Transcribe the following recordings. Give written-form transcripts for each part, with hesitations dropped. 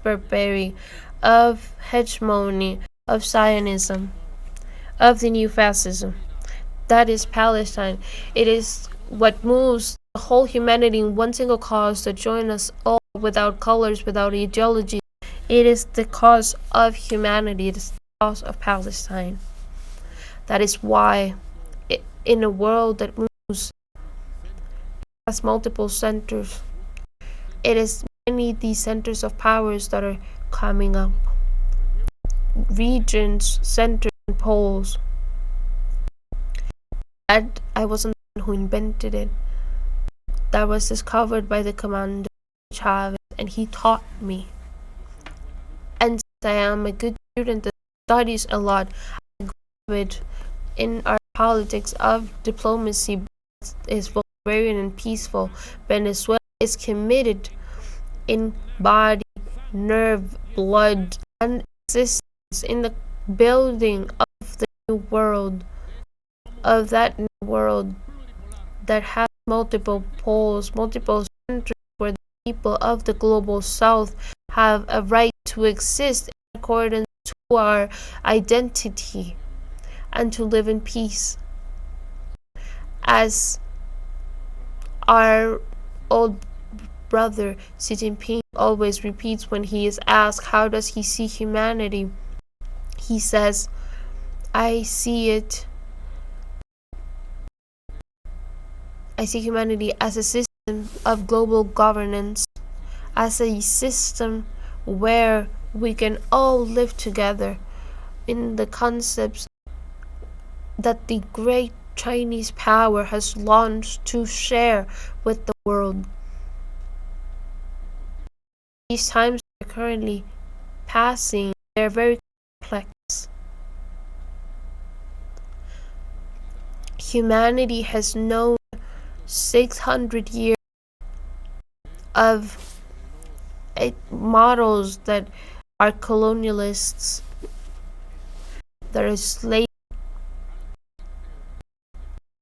barbarian, of hegemony, of Zionism, of the new fascism. That is Palestine. It is what moves the whole humanity in one single cause to join us all without colors, without ideology. It is the cause of humanity. It is the cause of Palestine. That is why, in a world that moves, has multiple centers, it is many these centers of powers that are coming up. Regions, centers, and poles. That I wasn't the one who invented it. That was discovered by the commander Chavez, and he taught me. And since I am a good student that studies a lot, I graduate in our politics of diplomacy is agrarian and peaceful. Venezuela is committed in body, nerve, blood, and existence in the building of the new world, of that new world that has multiple poles, multiple centers, where the people of the global south have a right to exist in accordance to our identity and to live in peace. As our old brother Xi Jinping always repeats when he is asked how does he see humanity, he says, I see humanity as a system of global governance, as a system where we can all live together in the concepts that the great Chinese power has launched to share with the world. These times are currently passing, they're very complex. Humanity has known 600 years of models that are colonialists, that are slave,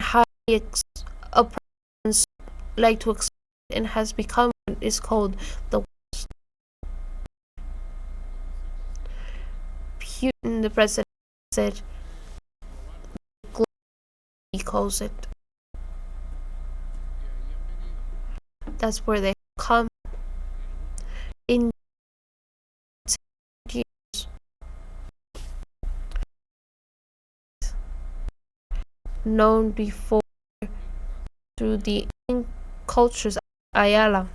highly oppressed, like to exploit, and has become what is called the West. Putin, the president, said, he calls it. That's where they come in years. Known before through the cultures of Ayala.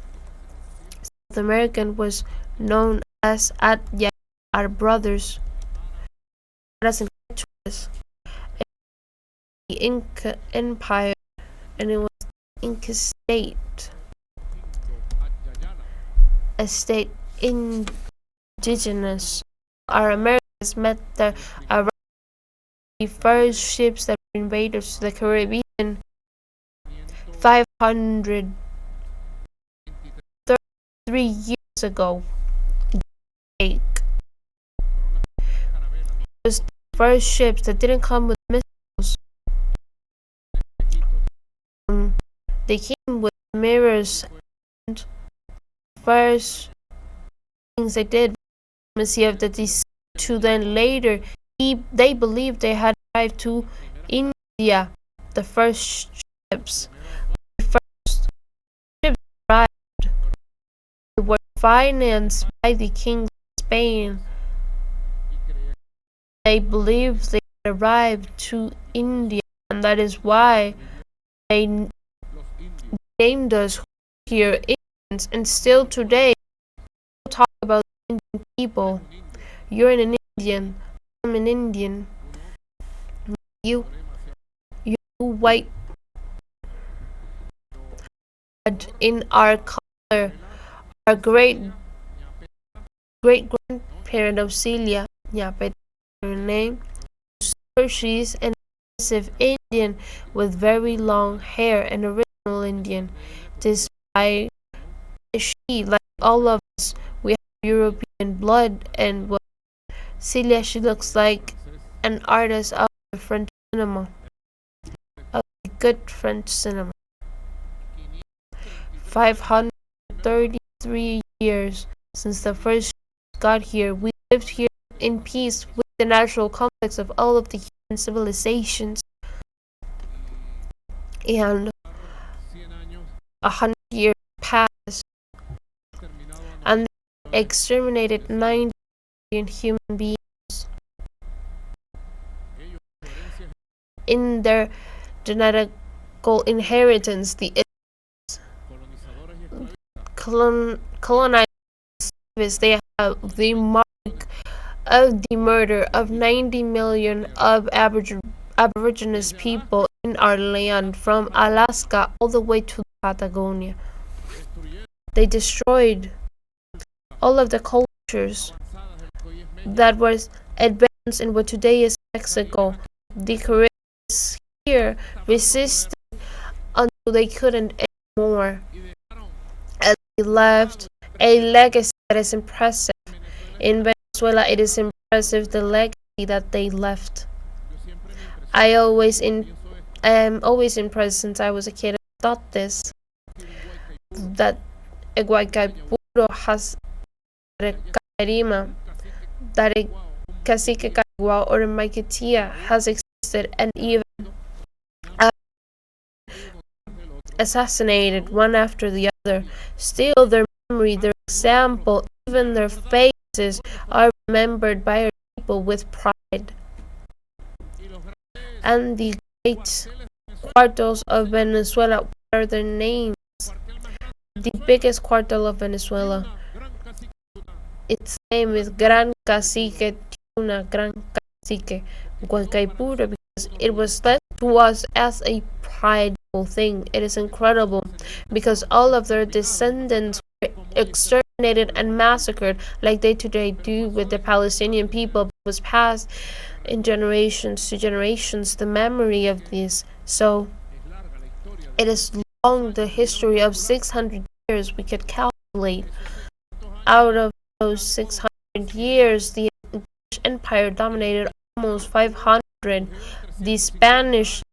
South American was known as Atya, our brothers, as in the Inca Empire, and it was the Inca state. A state indigenous. Our Americans met the first ships that were invaders to the Caribbean 533 years ago. It was the first ships that didn't come with missiles. They came with mirrors, and first things they did was of the sea to then later they believed they had arrived to India. The first ships arrived. They were financed by the king of Spain. They believed they had arrived to India, and that is why they named us here Indians. And still today, people talk about Indian people. You're an Indian. I'm an Indian. You white. In our color, our great grandparent of Celia, her name, she's an aggressive Indian with very long hair, an original Indian. Despite she, like all of us, we have European blood, and Celia, she looks like an artist of French cinema, of good French cinema. 533 years since the first got here. We lived here in peace with the natural complex of all of the human civilizations. And 100 years passed, and they exterminated 90 million human beings in their genetical inheritance. The colonizers, they have the mark of the murder of 90 million of Aborigines people in our land, from Alaska all the way to Patagonia. They destroyed all of the cultures that was advanced in what today is Mexico. The Caribbeans here resisted until they couldn't anymore, and they left a legacy that is impressive. In Venezuela, it is impressive the legacy that they left. I am always impressed since I was a kid. I thought this, that Guaycaipuro has a Cairima, that a Cacique Caigua or a Maiquetía has existed and even assassinated one after the other. Still, their memory, their example, even their faces are remembered by our people with pride. And the great cuartos of Venezuela, what are their names? The biggest cuartel of Venezuela, its name is Gran Cacique Tuna, Gran Cacique Guaycaipuro, because it was led to us as a prideful thing. It is incredible because all of their descendants were exterminated and massacred like they today do with the Palestinian people. It was passed in generations to generations, the memory of this. So it is long, the history of 600 years we could calculate. Out of those 600 years, the British Empire dominated almost 500. The Spanish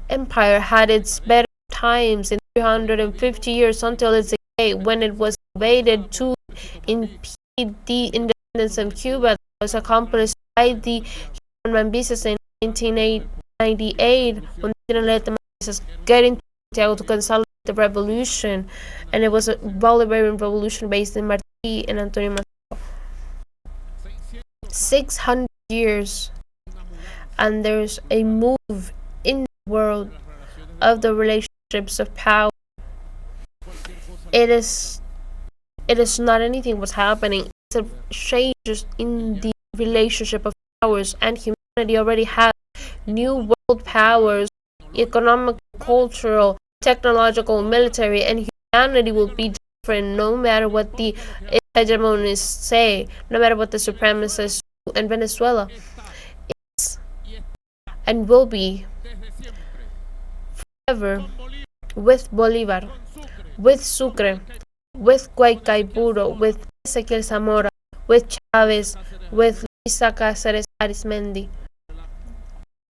Empire had its better times in 350 years until its decay, when it was invaded to impede the independence of Cuba that was accomplished by the Mambises in 1998, when they didn't let the Mambises get into Santiago to consolidate the revolution, and it was a Bolivarian revolution based in Martí and Antonio Machado. 600 years, and there's a move in the world of the relationships of power. It is not anything what's happening. It's a change in the relationship of powers, and humanity already has new world powers, economic, cultural, technological, military, and humanity will be different no matter what the hegemonists say, no matter what the supremacists do. And Venezuela is and will be forever with Bolívar, with Sucre, with Guaycaipuro, with Ezequiel Zamora, with Chávez, with Luisa Cáceres Arizmendi.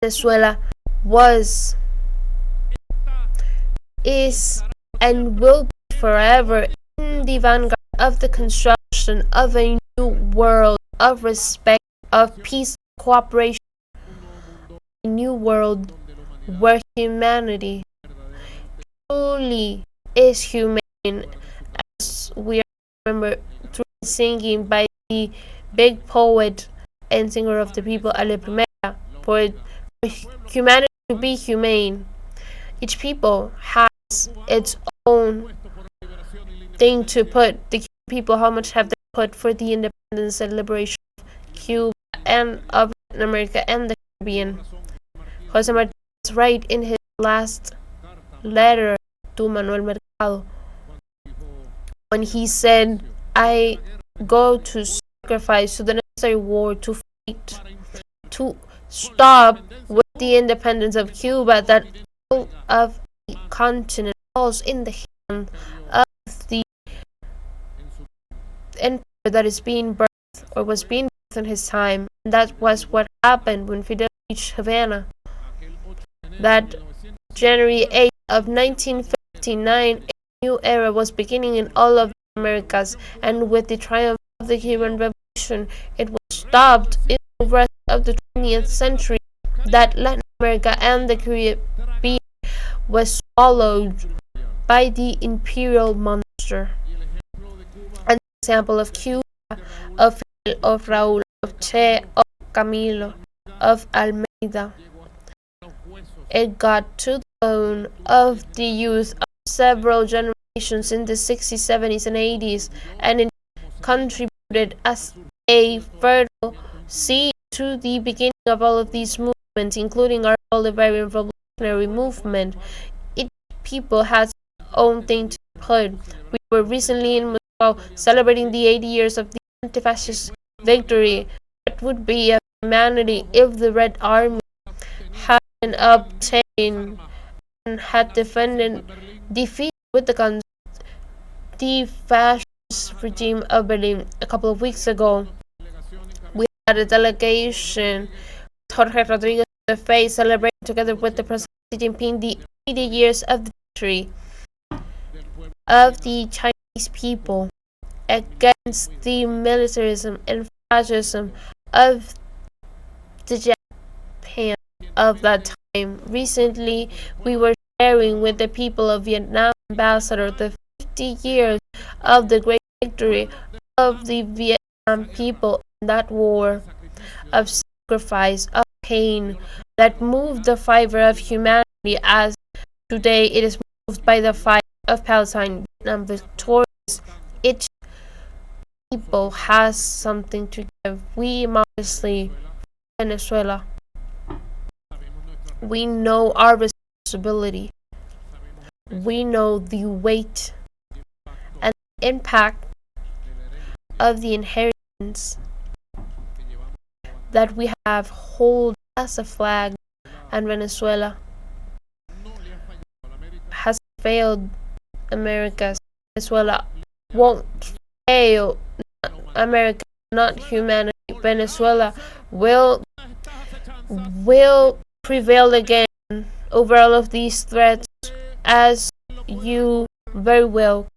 Venezuela was, is, and will be forever in the vanguard of the construction of a new world of respect, of peace, cooperation, a new world where humanity truly is humane, as we remember through singing by the big poet and singer of the people, Ale Primera, for humanity to be humane. Each people has its own thing to put. The people, how much have they put for the independence and liberation of Cuba and of Latin America and the Caribbean? Jose Marti was right in his last letter to Manuel Mercado when he said, I go to sacrifice to the necessary war to fight, to stop with the independence of Cuba, that all of the continent falls in the hand of the empire that is being birthed or was being birthed in his time. And that was what happened when Fidel reached Havana. That January 8th of 1959, a new era was beginning in all of the Americas, and with the triumph of the Cuban Revolution, it was stopped in the rest of the 20th century, that Latin America and the Caribbean was swallowed by the imperial monster. An example of Cuba, of Fidel, of Raúl, of Che, of Camilo, of Almeida. It got to the bone of the youth of several generations in the 60s, 70s, and 80s, and it contributed as a fertile seed to the beginning of all of these movements, including our Bolivarian revolutionary movement. Each people has its own thing to put. We were recently in Moscow celebrating the 80 years of the anti-fascist victory. What would be of humanity if the Red Army had obtained and had defeated with the guns the fascist regime of Berlin? A couple of weeks ago, we had a delegation, Jorge Rodríguez the face, celebrating together with the President Xi Jinping the 80 years of the victory of the Chinese people against the militarism and fascism of the Japan of that time. Recently, we were sharing with the people of Vietnam ambassador the 50 years of the great victory of the Vietnam people in that war of sacrifice, of pain, that moved the fiber of humanity, as today it is moved by the fight of Palestine. Vietnam victorious. Each people has something to give. We modestly, Venezuela, we know our responsibility. We know the weight and the impact of the inheritance that we have hold as a flag, and Venezuela has failed America. Venezuela won't fail America, not humanity. Venezuela will prevail again over all of these threats, as you very well